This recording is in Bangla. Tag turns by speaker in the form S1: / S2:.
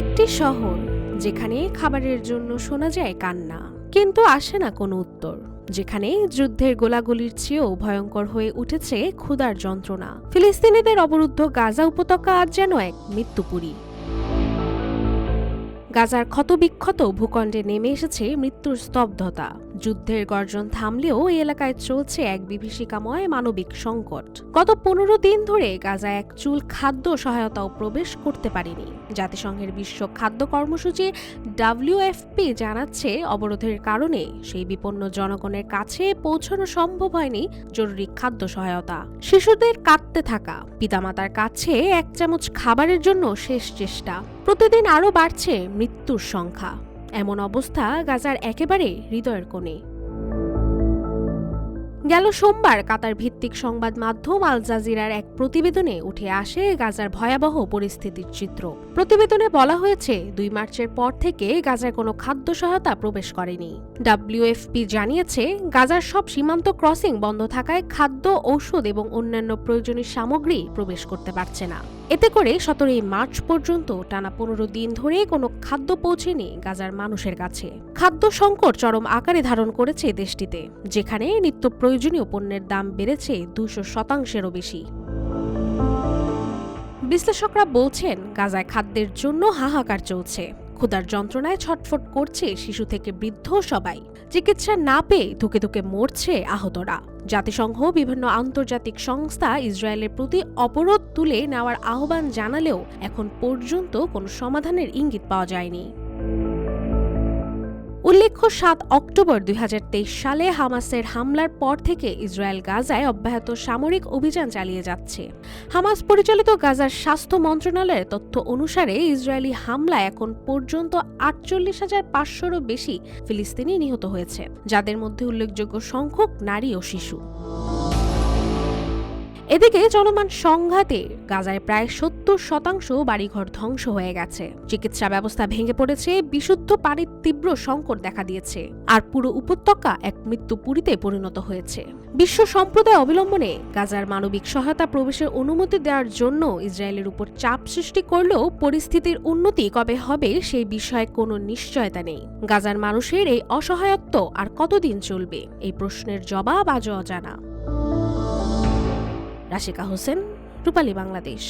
S1: একটি শহর যেখানে খাবারের জন্য শোনা যায় কান্না, কিন্তু আসে না কোনো উত্তর। যেখানে যুদ্ধের গোলাগুলির চেয়েও ভয়ঙ্কর হয়ে উঠেছে ক্ষুধার যন্ত্রণা। ফিলিস্তিনিদের অবরুদ্ধ গাজা উপত্যকা আজ যেন এক মৃত্যুপুরী। গাজার ক্ষতবিক্ষত ভূখণ্ডে নেমে এসেছে মৃত্যুর স্তব্ধতা। যুদ্ধের গর্জন থামলেও এই এলাকায় চলছে এক বিভীষিকাময় মানবিক সংকট। গত 15 দিন ধরে গাজায় এক চুল খাদ্য সহায়তাও প্রবেশ করতে পারেনি। জাতিসংঘের বিশ্ব খাদ্য কর্মসূচি WFP জানাচ্ছে, অবরোধের কারণে সেই বিপন্ন জনগণের কাছে পৌঁছানো সম্ভব হয়নি জরুরি খাদ্য সহায়তা। শিশুদের কাঁদতে থাকা পিতামাতার কাছে এক চামচ খাবারের জন্য শেষ চেষ্টা। প্রতিদিন আরও বাড়ছে মৃত্যুর সংখ্যা। এমন অবস্থা গাজার একেবারে হৃদয়ের কোণে। গেল সোমবার কাতার ভিত্তিক সংবাদ মাধ্যম আল জাজিরার এক প্রতিবেদনে উঠে আসে গাজার ভয়াবহ পরিস্থিতির চিত্র। প্রতিবেদনে বলা হয়েছে, 2 মার্চের পর থেকে গাজায় কোনো খাদ্য সহায়তা প্রবেশ করেনি। WFP জানিয়েছে, গাজার সব সীমান্ত ক্রসিং বন্ধ থাকায় খাদ্য, ঔষধ এবং অন্যান্য প্রয়োজনীয় সামগ্রী প্রবেশ করতে পারছে না। এতে করে 17 মার্চ পর্যন্ত টানা 15 দিন ধরে কোনো খাদ্য পৌঁছেনি গাজার মানুষের কাছে। খাদ্য সংকট চরম আকারে ধারণ করেছে দেশটিতে, যেখানে নিত্য প্রয়োজনীয় পণ্যের দাম বেড়েছে 200%-এরও বেশি। বিশ্লেষকরা বলছেন, গাজায় খাদ্যের জন্য হাহাকার চলছে। ক্ষুধার যন্ত্রণায় ছটফট করছে শিশু থেকে বৃদ্ধ সবাই। চিকিৎসা না পেয়ে ধুকে ধুকে মরছে আহতরা। জাতিসংঘ বিভিন্ন আন্তর্জাতিক সংস্থা ইসরায়েলের প্রতি অবরোধ তুলে নেওয়ার আহ্বান জানালেও এখন পর্যন্ত কোনো সমাধানের ইঙ্গিত পাওয়া যায়নি। উল্লেখ্য, 7 অক্টোবর 2023 সালে হামাসের হামলার পর থেকে ইসরায়েল গাজায় অব্যাহত সামরিক অভিযান চালিয়ে যাচ্ছে। হামাস পরিচালিত গাজার স্বাস্থ্য মন্ত্রণালয়ের তথ্য অনুসারে ইসরায়েলি হামলায় এখন পর্যন্ত 48,500-এরও বেশি ফিলিস্তিনি নিহত হয়েছে, যাদের মধ্যে উল্লেখযোগ্য সংখ্যক নারী ও শিশু। এদিকে চলমান সংঘাতে গাজায় প্রায় 70% বাড়িঘর ধ্বংস হয়ে গেছে। চিকিৎসা ব্যবস্থা ভেঙে পড়েছে, বিশুদ্ধ পানির তীব্র সংকট দেখা দিয়েছে, আর পুরো উপত্যকা এক মৃত্যুপুরীতে পরিণত হয়েছে। বিশ্ব সম্প্রদায় অবলম্বনে গাজার মানবিক সহায়তা প্রবেশের অনুমতি দেওয়ার জন্য ইসরায়েলের উপর চাপ সৃষ্টি করলেও পরিস্থিতির উন্নতি কবে হবে সেই বিষয়ে কোনো নিশ্চয়তা নেই। গাজার মানুষের এই অসহায়ত্ব আর কতদিন চলবে, এই প্রশ্নের জবাব আজও অজানা। রাশিকা হোসেন, রূপালী বাংলাদেশ।